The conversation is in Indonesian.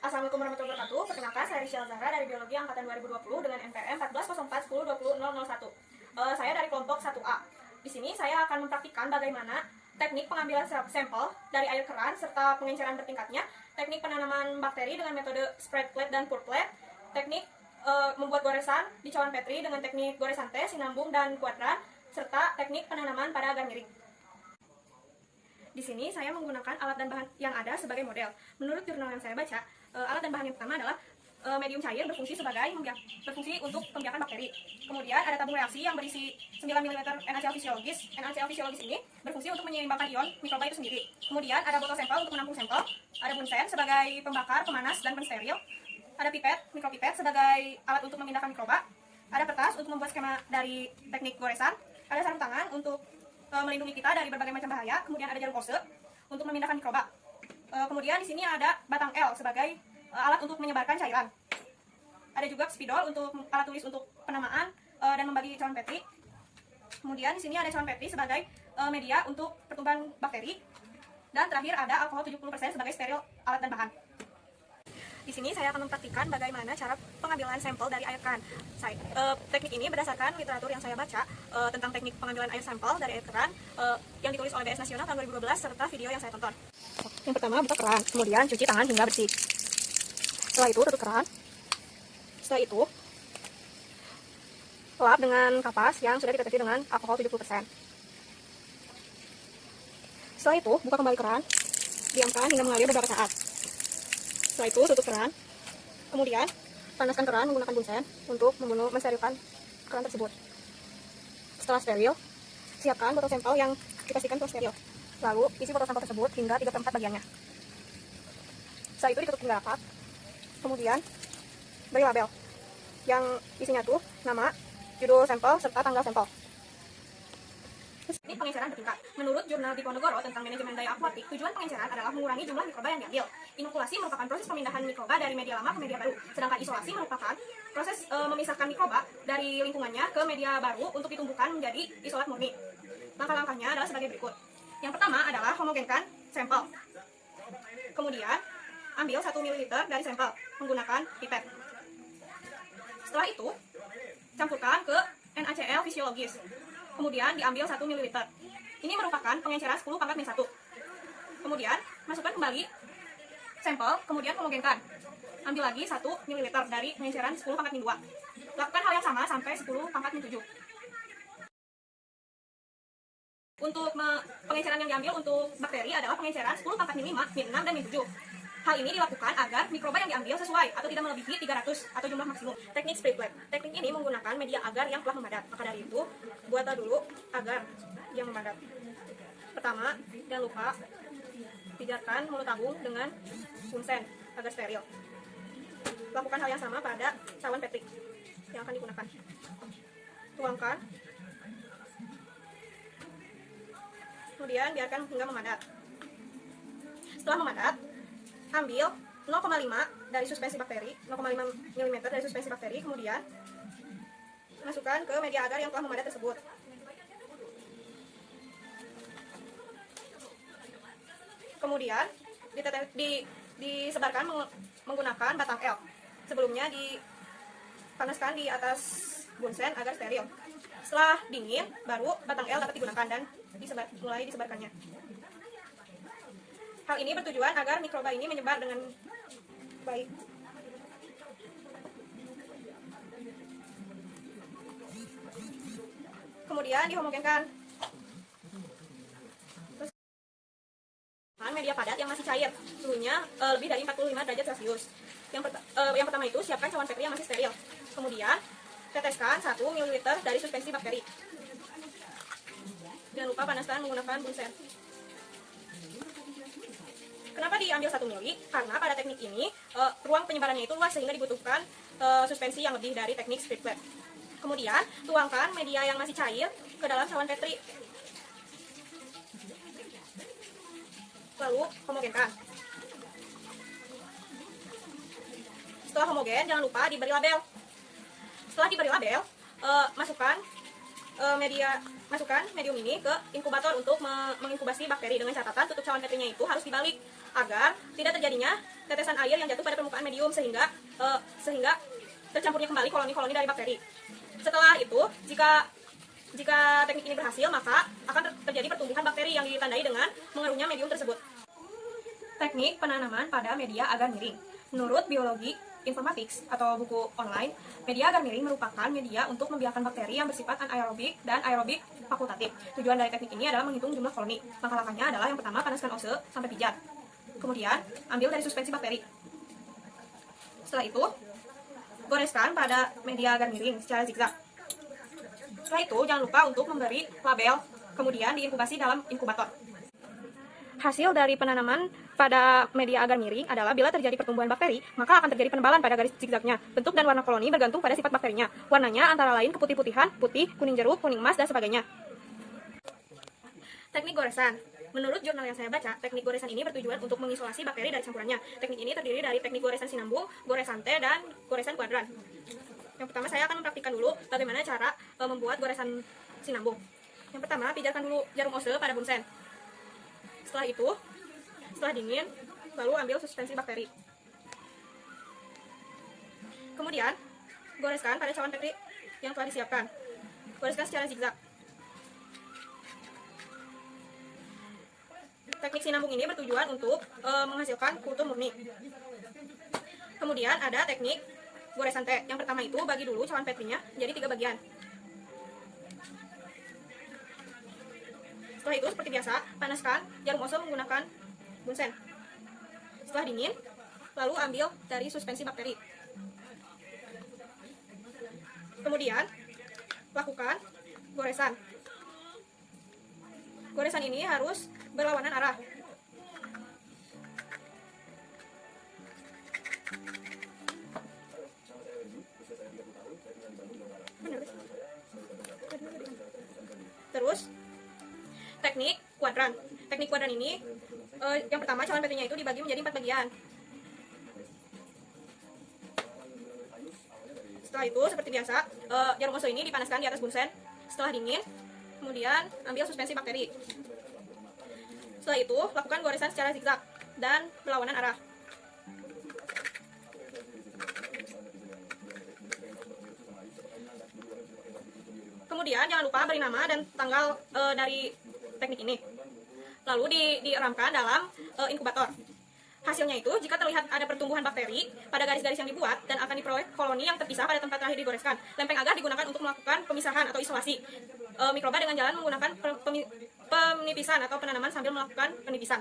Assalamualaikum warahmatullahi wabarakatuh. Perkenalkan, saya Rizal Zahra dari Biologi Angkatan 2020 dengan NPM 1404102001. Saya dari kelompok 1A. Di sini saya akan mempraktikkan bagaimana teknik pengambilan sampel dari air keran serta pengenceran bertingkatnya, teknik penanaman bakteri dengan metode spread plate dan pour plate, teknik membuat goresan di cawan Petri dengan teknik goresan T, sinambung, dan kuadran, serta teknik penanaman pada agar miring. Di sini saya menggunakan alat dan bahan yang ada sebagai model. Menurut jurnal yang saya baca, alat dan bahan yang pertama adalah medium cair berfungsi untuk pembiakan bakteri. Kemudian ada tabung reaksi yang berisi 9 mm NaCl fisiologis. NaCl fisiologis ini berfungsi untuk menyeimbangkan ion mikroba itu sendiri. Kemudian ada botol sampel untuk menampung sampel. Ada bunsen sebagai pembakar, pemanas, dan pensteril. Ada pipet, mikropipet sebagai alat untuk memindahkan mikroba. Ada kertas untuk membuat skema dari teknik goresan. Ada sarung tangan untuk melindungi kita dari berbagai macam bahaya. Kemudian ada jarum pose untuk memindahkan mikroba. Kemudian di sini ada batang L sebagai alat untuk menyebarkan cairan. Ada juga spidol untuk alat tulis untuk penamaan dan membagi cawan Petri. Kemudian di sini ada cawan Petri sebagai media untuk pertumbuhan bakteri. Dan terakhir ada alkohol 70% sebagai steril alat dan bahan. Di sini saya akan mempraktikkan bagaimana cara pengambilan sampel dari air keran. Teknik ini berdasarkan literatur yang saya baca tentang teknik pengambilan air sampel dari air keran yang ditulis oleh BS Nasional tahun 2012 serta video yang saya tonton. Yang pertama, buka keran, kemudian cuci tangan hingga bersih. Setelah itu tutup keran. Setelah itu lap dengan kapas yang sudah ditetes dengan alkohol 70%. Setelah itu buka kembali keran, diamkan hingga mengalir beberapa saat. Setelah itu tutup keran, kemudian panaskan keran menggunakan bunsen untuk mensterilkan keran tersebut. Setelah steril, siapkan botol sampel yang dipastikan telah steril. Lalu isi botol sampel tersebut hingga 3/4 bagiannya. Setelah itu ditutup hingga rapat. Kemudian beri label yang isinya tuh nama, judul sampel, serta tanggal sampel. Ini pengenceran bertingkat. Menurut jurnal Diponegoro tentang manajemen daya akuatik, tujuan pengenceran adalah mengurangi jumlah mikroba yang diambil. Inokulasi merupakan proses pemindahan mikroba dari media lama ke media baru, sedangkan isolasi merupakan proses memisahkan mikroba dari lingkungannya ke media baru untuk ditumbuhkan menjadi isolat murni. Langkah-langkahnya adalah sebagai berikut. Yang pertama adalah homogenkan sampel. Kemudian ambil 1 ml dari sampel menggunakan pipet. Setelah itu campurkan ke NaCl fisiologis. Kemudian diambil 1 ml. Ini merupakan pengenceran 10⁻⁻1. Kemudian masukkan kembali sampel, kemudian homogenkan. Ambil lagi 1 ml dari pengenceran 10⁻2. Lakukan hal yang sama sampai 10⁻7. Untuk pengenceran yang diambil untuk bakteri adalah pengenceran 10⁻5, min 6, dan min 7. Hal ini dilakukan agar mikroba yang diambil sesuai atau tidak melebihi 300 atau jumlah maksimum. Teknik spray plate. Teknik ini menggunakan media agar yang telah memadat. Maka dari itu, buatlah dulu agar yang memadat. Pertama, jangan lupa pijatkan mulut tabung dengan bunsen agar steril. Lakukan hal yang sama pada cawan Petri yang akan digunakan. Tuangkan. Kemudian biarkan hingga memadat. Setelah memadat, ambil 0,5 dari suspensi bakteri, 0,5 mm dari suspensi bakteri, kemudian masukkan ke media agar yang telah memadat tersebut. Kemudian disebarkan menggunakan batang L. Sebelumnya dipanaskan di atas bunsen agar steril. Setelah dingin, baru batang L dapat digunakan dan mulai disebarkannya. Hal ini bertujuan agar mikroba ini menyebar dengan baik. Kemudian dihomogenkan. Media padat yang masih cair, suhunya lebih dari 45 derajat Celcius. Yang pertama itu siapkan cawan Petri yang masih steril. Kemudian teteskan 1 ml dari suspensi bakteri. Jangan lupa panaskan menggunakan bunsen. Kenapa diambil 1 ml? Karena pada teknik ini ruang penyebarannya itu luas sehingga dibutuhkan suspensi yang lebih dari teknik spray plate. Kemudian tuangkan media yang masih cair ke dalam cawan Petri. Lalu homogenkan. Setelah homogen, jangan lupa diberi label. Setelah diberi label, masukkan medium ini ke inkubator untuk menginkubasi bakteri dengan catatan tutup cawan Petrinya itu harus dibalik agar tidak terjadinya tetesan air yang jatuh pada permukaan medium sehingga tercampurnya kembali koloni-koloni dari bakteri. Setelah itu, jika teknik ini berhasil, maka akan terjadi pertumbuhan bakteri yang ditandai dengan mengeruhnya medium tersebut. Teknik penanaman pada media agar miring. Menurut Biologi Informatics atau buku online, media agar miring merupakan media untuk membiarkan bakteri yang bersifat anaerobik dan aerobik fakultatif. Tujuan dari teknik ini adalah menghitung jumlah koloni. Langkah-langkahnya adalah yang pertama, panaskan ose sampai pijat. Kemudian, ambil dari suspensi bakteri. Setelah itu, goreskan pada media agar miring secara zigzag. Setelah itu, jangan lupa untuk memberi label, kemudian diinkubasi dalam inkubator. Hasil dari penanaman pada media agar miring adalah bila terjadi pertumbuhan bakteri, maka akan terjadi penebalan pada garis zigzagnya. Bentuk dan warna koloni bergantung pada sifat bakterinya. Warnanya antara lain keputih-putihan, putih, kuning jeruk, kuning emas, dan sebagainya. Teknik goresan. Menurut jurnal yang saya baca, teknik goresan ini bertujuan untuk mengisolasi bakteri dari campurannya. Teknik ini terdiri dari teknik goresan sinambung, goresan T, dan goresan kuadran. Yang pertama, saya akan mempraktikkan dulu bagaimana cara membuat goresan sinambung. Yang pertama, pijatkan dulu jarum ose pada bunsen. Setelah itu, setelah dingin, lalu ambil suspensi bakteri. Kemudian, goreskan pada cawan bakteri yang telah disiapkan. Goreskan secara zigzag. Teknik sinambung ini bertujuan untuk menghasilkan kultur murni. Kemudian ada teknik goresan T. Yang pertama itu, bagi dulu cawan bakteri jadi 3 bagian. Setelah itu, seperti biasa, panaskan jarum ose menggunakan bunsen. Setelah dingin, lalu ambil dari suspensi bakteri. Kemudian, lakukan goresan. Goresan ini harus berlawanan arah. Terus, teknik kuadran. Teknik kuadran ini, yang pertama, cawan baterinya itu dibagi menjadi 4 bagian. Setelah itu, seperti biasa, jarum ose ini dipanaskan di atas bunsen. Setelah dingin, kemudian ambil suspensi bakteri. Setelah itu, lakukan goresan secara zigzag dan berlawanan arah. Kemudian jangan lupa beri nama dan tanggal dari teknik ini. Lalu dieramkan dalam inkubator. Hasilnya itu, jika terlihat ada pertumbuhan bakteri pada garis-garis yang dibuat dan akan diperoleh koloni yang terpisah pada tempat terakhir digoreskan. Lempeng agar digunakan untuk melakukan pemisahan atau isolasi mikroba dengan jalan menggunakan penipisan atau penanaman sambil melakukan penipisan.